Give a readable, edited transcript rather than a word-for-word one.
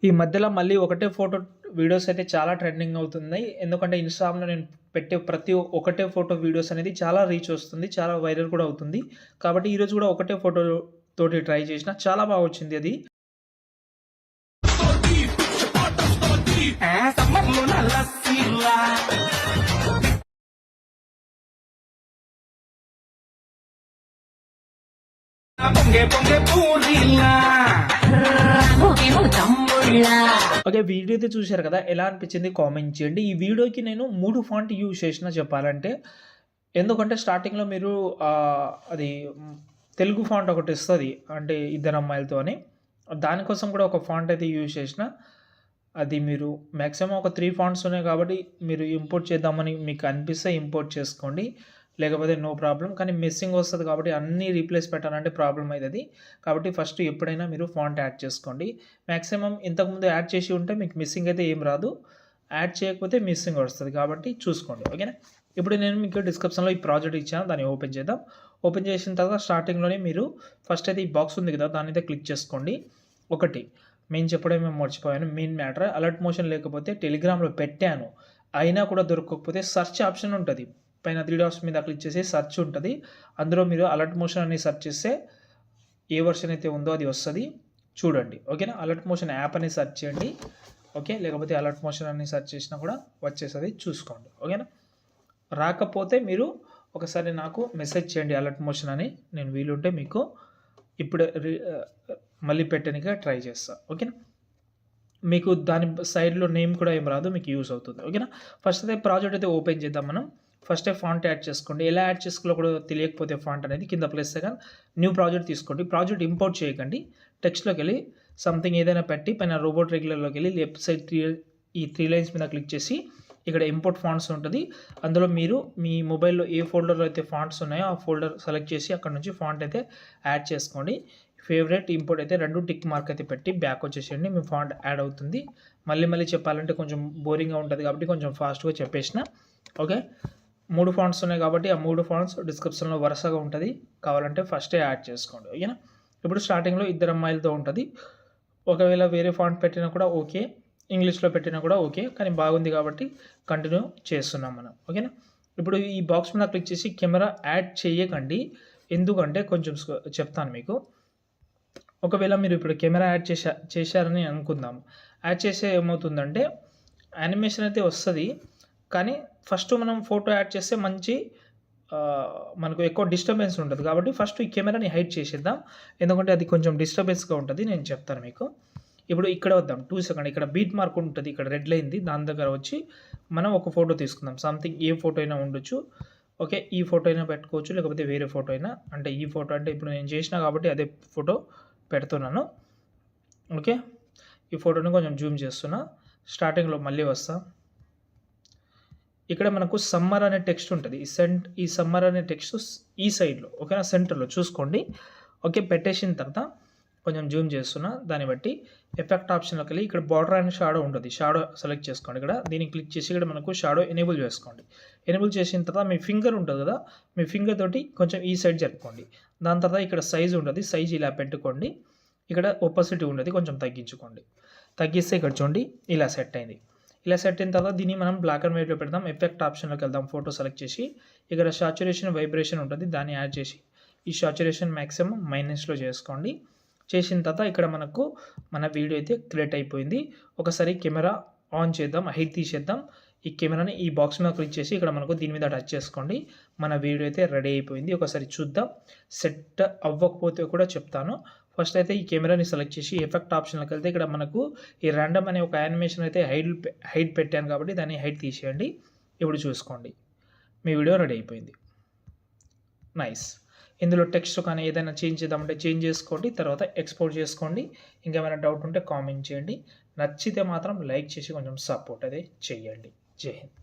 ఈ మధ్యలో మళ్ళీ ఒకటే ఫోటో వీడియోస్ అయితే చాలా ట్రెండింగ్ అవుతున్నాయి. ఎందుకంటే ఇన్‌స్టాగ్రామ్‌లో నేను పెట్టే ప్రతి ఒకటే ఫోటో వీడియోస్ అనేది చాలా రీచ్ వస్తుంది. చాలా వైరల్ కూడా అవుతుంది. కాబట్టి ఈరోజు కూడా ఒకటే ఫోటో తోటి ట్రై చేసిన. చాలా బాగా వచ్చింది అది. ఓకే. వీడియో అయితే చూశారు కదా! ఎలా అనిపించింది కామెంట్ చేయండి. ఈ వీడియోకి నేను 3 ఫాంట్ యూజ్ చేసిన చెప్పాలంటే. ఎందుకంటే స్టార్టింగ్‌లో మీరు అది తెలుగు ఫాంట్ ఒకటి ఇస్తది. అంటే ఇద్దరు అమ్మాయిలతో అని. దానికోసం కూడా ఒక ఫాంట్ అయితే యూజ్ చేసిన. అది మీరు మాక్సిమం ఒక 3 ఫాంట్స్ ఉన్నాయి కాబట్టి మీరు ఇంపోర్ట్ చేద్దామని మీకు అనిపిస్తే ఇంపోర్ట్ చేసుకోండి. లేకపోతే నో ప్రాబ్లమ్. కానీ మిస్సింగ్ వస్తది కాబట్టి అన్నీ రీప్లేస్ పెట్టాలంటే ప్రాబ్లమ్ అయితది. కాబట్టి ఫస్ట్ ఎప్పుడైనా మీరు ఫాంట్ యాడ్ చేసుకోండి. మాక్సిమం ఇంతకుముందు యాడ్ చేసి ఉంటే మీకు మిస్సింగ్ అయితే ఏం రాదు. యాడ్ చేయకపోతే మిస్సింగ్ వస్తది కాబట్టి చూసుకోండి. ఓకేనా? ఇప్పుడు నేను మీకు డిస్క్రిప్షన్‌లో ఈ ప్రాజెక్ట్ ఇచ్చాను. దాన్ని ఓపెన్ చేద్దాం. ఓపెన్ చేసిన తర్వాత స్టార్టింగ్‌లోనే మీరు ఫస్ట్ అయితే ఈ బాక్స్ ఉంది కదా! దాన్ని అయితే క్లిక్ చేసుకోండి. ఒకటి నేను చెప్పడమే మర్చిపోయాను మెయిన్ మ్యాటర్. అలర్ట్ మోషన్ లేకపోతే టెలిగ్రామ్‌లో పెట్టాను. అయినా కూడా దొరకకపోతే సెర్చ్ ఆప్షన్ ఉంటది. పైన 3 డాట్స్ మీద క్లిక్ చేసి సెర్చ్ ఉంటది. అందులో మీరు అలర్ట్ మోషన్ అని సెర్చ్ చేస్తే ఏ వెర్షన్ అయితే ఉందో అది వస్తది. చూడండి. ఓకేనా? అలర్ట్ మోషన్ యాప్ అని సెర్చ్ చేయండి. ఓకే. లేకపోతే అలర్ట్ మోషన్ అని సెర్చ్ చేసినా కూడా వచ్చేస్తది. చూసుకోండి. ఓకేనా? రాకపోతే మీరు ఒకసారి నాకు మెసేజ్ చేయండి అలర్ట్ మోషన్ అని. నేను వీలుంటే మీకు ఇప్పుడు మళ్ళీ పెట్టడానికి ట్రై చేస్తా. ఓకేనా? మీకు దాని సైడ్‌లో నేమ్ కూడా ఏం రాదు. మీకు యూజ్ అవుతుంది. ఓకేనా? ఫస్ట్ అయితే ప్రాజెక్ట్ అయితే ఓపెన్ చేద్దాం మనం. ఫస్టే ఫాంట్ యాడ్ చేసుకోండి. ఎలా యాడ్ చేసుకోవాలో కూడా తెలియకపోతే ఫాంట్ అనేది కింద ప్లస్ సెకండ్ న్యూ ప్రాజెక్ట్ తీసుకోండి. ప్రాజెక్ట్ ఇంపోర్ట్ చేయకండి. టెక్స్ట్‌లోకెళ్ళి సంథింగ్ ఏదైనా పెట్టి పైన రోబోట్ రెగ్యులర్‌లోకెళ్ళి లెఫ్ట్ సైడ్ ఈ 3 లైన్స్ మీద క్లిక్ చేసి ఇక్కడ ఇంపోర్ట్ ఫాంట్స్ ఉంటది. అందులో మీరు మీ మొబైల్‌లో ఏ ఫోల్డర్‌లో అయితే ఫాంట్స్ ఉన్నాయో ఆ ఫోల్డర్ సెలెక్ట్ చేసి అక్కడ నుంచి ఫాంట్ అయితే యాడ్ చేసుకోండి. ఫేవరెట్, ఇంపోర్ట్ అయితే 2 టిక్ మార్క్ అయితే పెట్టి బ్యాక్ వచ్చేసేయండి. మీ ఫాంట్ యాడ్ అవుతుంది. మళ్ళీ చెప్పాలంటే కొంచెం బోరింగ్‌గా ఉంటది కాబట్టి కొంచెం ఫాస్ట్‌గా చెప్పేసిన. ఓకే. 3 ఫాంట్స్ ఉన్నాయి కాబట్టి ఆ 3 ఫాంట్స్ డిస్క్రిప్షన్‌లో వరుసగా ఉంటది. కావాలంటే ఫస్టే యాడ్ చేసుకోండి. ఓకేనా? ఇప్పుడు స్టార్టింగ్‌లో ఇద్దరు అమ్మాయిలతో ఉంటది. ఒకవేళ వేరే ఫాంట్ పెట్టినా కూడా ఓకే. ఇంగ్లీష్‌లో పెట్టినా కూడా ఓకే. కానీ బాగుంది కాబట్టి కంటిన్యూ చేస్తున్నాం మనం. ఓకేనా? ఇప్పుడు ఈ బాక్స్ మీద క్లిక్ చేసి కెమెరా యాడ్ చేయకండి. ఎందుకంటే కొంచెం చెప్తాను మీకు. ఒకవేళ మీరు ఇప్పుడు కెమెరా యాడ్ చేశారని అనుకుందాం. యాడ్ చేస్తే ఏమవుతుందంటే యానిమేషన్ అయితే వస్తది. కానీ ఫస్ట్ మనం ఫోటో యాడ్ చేస్తే మంచి మనకు ఎక్కువ డిస్టర్బెన్స్ ఉంటది. కాబట్టి ఫస్ట్ ఈ కెమెరాని హైడ్ చేసేద్దాం. ఎందుకంటే అది కొంచెం డిస్టర్బెన్స్‌గా ఉంటది. నేను చెప్తాను మీకు. ఇప్పుడు ఇక్కడ వద్దాం. 2 సెకండ్ ఇక్కడ బీట్ మార్క్ ఉంటది. ఇక్కడ రెడ్ లైన్‌ది దాని దగ్గర వచ్చి మనం ఒక ఫోటో తీసుకుందాం. సంథింగ్ ఏ ఫోటో అయినా ఉండొచ్చు. ఓకే. ఈ ఫోటో అయినా పెట్టుకోవచ్చు. లేకపోతే వేరే ఫోటో అయినా. అంటే ఈ ఫోటో అంటే ఇప్పుడు నేను చేసినా కాబట్టి అదే ఫోటో పెడుతున్నాను. ఓకే. ఈ ఫోటోని కొంచెం జూమ్ చేస్తున్నా. స్టార్టింగ్‌లో మళ్ళీ వస్తా. ఇక్కడ మనకు సమ్మర్ అనే టెక్స్ట్ ఉంటది. ఈ సమ్మర్ అనే టెక్స్ట్ ఈ సైడ్‌లో ఓకేనా? సెంటర్‌లో చూసుకోండి. ఓకే. పెట్టేసిన తర్వాత కొంచెం జూమ్ చేస్తున్నా. దాన్ని బట్టి ఎఫెక్ట్ ఆప్షన్‌లోకెళ్ళి ఇక్కడ బార్డర్ అండ్ షాడో ఉంటది. షాడో సెలెక్ట్ చేసుకోండి ఇక్కడ. దీన్ని క్లిక్ చేసి ఇక్కడ మనకు షాడో ఎనేబుల్ చేసుకోండి. ఎనేబుల్ చేసిన తర్వాత మీ ఫింగర్ ఉంటది కదా! మీ ఫింగర్ తోటి కొంచెం ఈ సైడ్ జరుపుకోండి. దాని తర్వాత ఇక్కడ సైజ్ ఉంటది. సైజ్ ఇలా పెట్టుకోండి. ఇక్కడ ఒపాసిటీ ఉంటది. కొంచెం తగ్గించుకోండి. తగ్గిస్తే ఇక్కడ చూడండి ఇలా సెట్ అయింది. ఇలా సెట్ అయిన తర్వాత దీన్ని మనం బ్లాక్ అండ్ వైట్‌లో పెడదాం. ఎఫెక్ట్ ఆప్షన్‌లోకి వెళ్దాం. ఫోటో సెలెక్ట్ చేసి ఇక్కడ సాచురేషన్, వైబ్రేషన్ ఉంటది. దాన్ని యాడ్ చేసి ఈ సాచురేషన్ మాక్సిమం మైనస్‌లో చేసుకోండి. చేసిన తర్వాత ఇక్కడ మనకు మన వీడియో అయితే క్రియేట్ అయిపోయింది. ఒకసారి కెమెరా ఆన్ చేద్దాం. హైట్ తీసేద్దాం. ఈ కెమెరాని ఈ బాక్స్ మీద క్లిక్ చేసి ఇక్కడ మనకు దీని మీద టచ్ చేసుకోండి. మన వీడియో అయితే రెడీ అయిపోయింది. ఒకసారి చూద్దాం. సెట్ అవ్వకపోతే కూడా చెప్తాను. ఫస్ట్ అయితే ఈ కెమెరాని సెలెక్ట్ చేసి ఎఫెక్ట్ ఆప్షన్‌లోకి వెళ్తే ఇక్కడ మనకు ఈ రాండమ్ అనే ఒక యానిమేషన్ అయితే హైడ్ పెట్టాను కాబట్టి దాన్ని హైడ్ తీసేయండి. ఇప్పుడు చూసుకోండి. మీ వీడియో రెడీ అయిపోయింది. నైస్. ఇందులో టెక్స్ట్ కానీ ఏదైనా చేంజ్ చేద్దామంటే చేంజ్ చేసుకోండి. తర్వాత ఎక్స్‌పోర్ట్ చేసుకోండి. ఇంకేమైనా డౌట్ ఉంటే కామెంట్ చేయండి. నచ్చితే మాత్రం లైక్ చేసి కొంచెం సపోర్ట్ అయితే చేయండి. జై హింద్.